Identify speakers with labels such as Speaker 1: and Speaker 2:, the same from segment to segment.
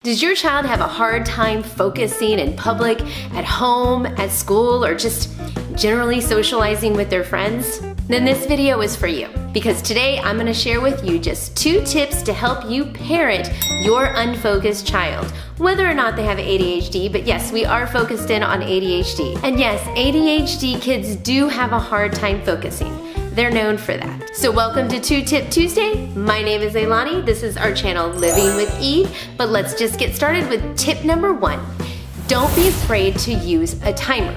Speaker 1: Does your child have a hard time focusing in public, at home, at school, or just generally socializing with their friends? Then this video is for you, because today I'm going to share with you just 2 tips to help you parent your unfocused child, whether or not they have ADHD. But yes, we are focused in on ADHD. And yes, ADHD kids do have a hard time focusing. They're known for that. So welcome to 2 Tip Tuesday. My name is Ailani. This is our channel Living with Eve. But let's just get started with tip number 1. Don't be afraid to use a timer.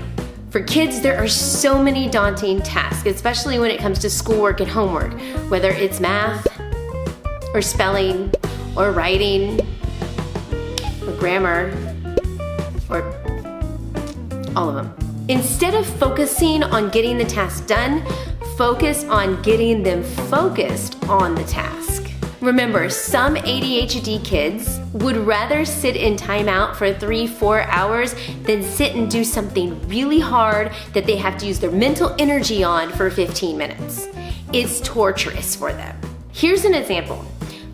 Speaker 1: For kids, there are so many daunting tasks, especially when it comes to schoolwork and homework, whether it's math or spelling or writing or grammar or all of them. Instead of focusing on getting the task done, focus on getting them focused on the task. Remember, some ADHD kids would rather sit in timeout for 3-4 hours than sit and do something really hard that they have to use their mental energy on for 15 minutes. It's torturous for them. Here's an example.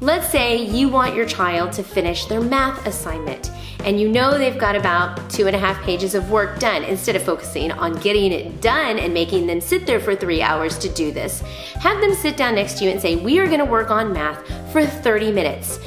Speaker 1: Let's say you want your child to finish their math assignment, and you know they've got about 2.5 pages of work done. Instead of focusing on getting it done and making them sit there for 3 hours to do this, have them sit down next to you and say, we are gonna work on math for 30 minutes.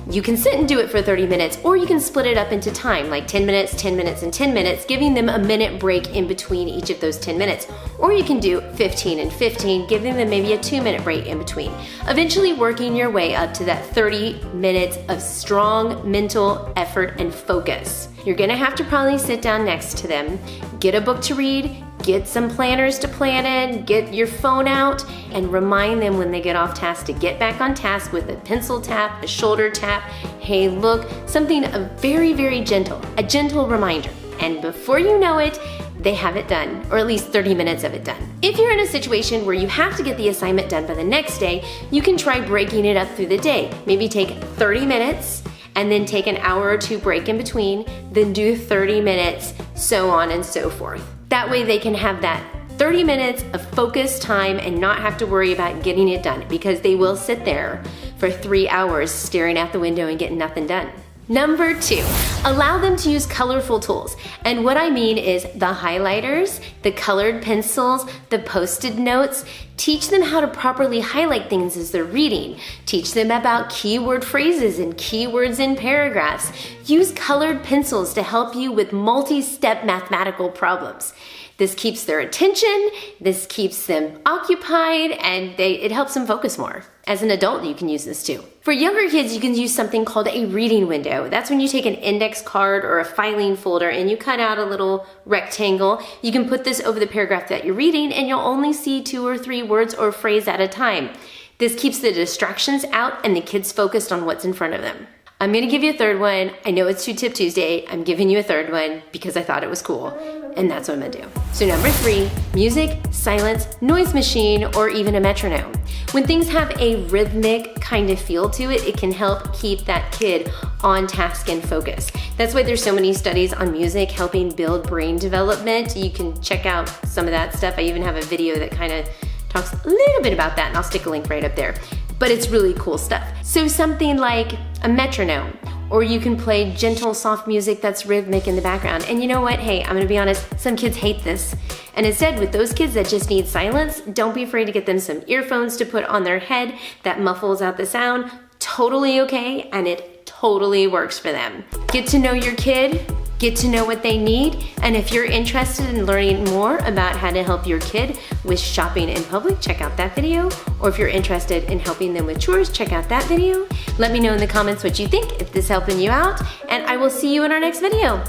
Speaker 1: You can sit and do it for 30 minutes, or you can split it up into time, like 10 minutes, 10 minutes, and 10 minutes, giving them a minute break in between each of those 10 minutes. Or you can do 15 and 15, giving them maybe a 2-minute break in between. Eventually working your way up to that 30 minutes of strong mental effort and focus. You're gonna have to probably sit down next to them, get a book to read, get some planners to plan in, get your phone out, and remind them when they get off task to get back on task with a pencil tap, a shoulder tap, hey look, something very, very gentle, a gentle reminder. And before you know it, they have it done, or at least 30 minutes of it done. If you're in a situation where you have to get the assignment done by the next day, you can try breaking it up through the day. Maybe take 30 minutes, and then take an hour or 2 break in between, then do 30 minutes, so on and so forth. That way they can have that 30 minutes of focused time and not have to worry about getting it done, because they will sit there for 3 hours staring out the window and getting nothing done. Number 2, allow them to use colorful tools. And what I mean is the highlighters, the colored pencils, the Post-it notes. Teach them how to properly highlight things as they're reading. Teach them about keyword phrases and keywords in paragraphs. Use colored pencils to help you with multi-step mathematical problems. This keeps their attention, this keeps them occupied, and it helps them focus more. As an adult, you can use this too. For younger kids, you can use something called a reading window. That's when you take an index card or a filing folder and you cut out a little rectangle. You can put this over the paragraph that you're reading, and you'll only see 2 or 3 words or phrase at a time. This keeps the distractions out and the kids focused on what's in front of them. I'm gonna give you a third one. I know it's 2 Tip Tuesday. I'm giving you a third one because I thought it was cool, and that's what I'm gonna do. So number 3, music, silence, noise machine, or even a metronome. When things have a rhythmic kind of feel to it, it can help keep that kid on task and focus. That's why there's so many studies on music helping build brain development. You can check out some of that stuff. I even have a video that kind of talks a little bit about that, and I'll stick a link right up there. But it's really cool stuff. So something like a metronome, or you can play gentle, soft music that's rhythmic in the background. And you know what? Hey, I'm gonna be honest, some kids hate this. And instead, with those kids that just need silence, don't be afraid to get them some earphones to put on their head that muffles out the sound. Totally okay, and it totally works for them. Get to know your kid, get to know what they need, and if you're interested in learning more about how to help your kid with shopping in public, check out that video. Or if you're interested in helping them with chores, check out that video. Let me know in the comments what you think, if this is helping you out, and I will see you in our next video.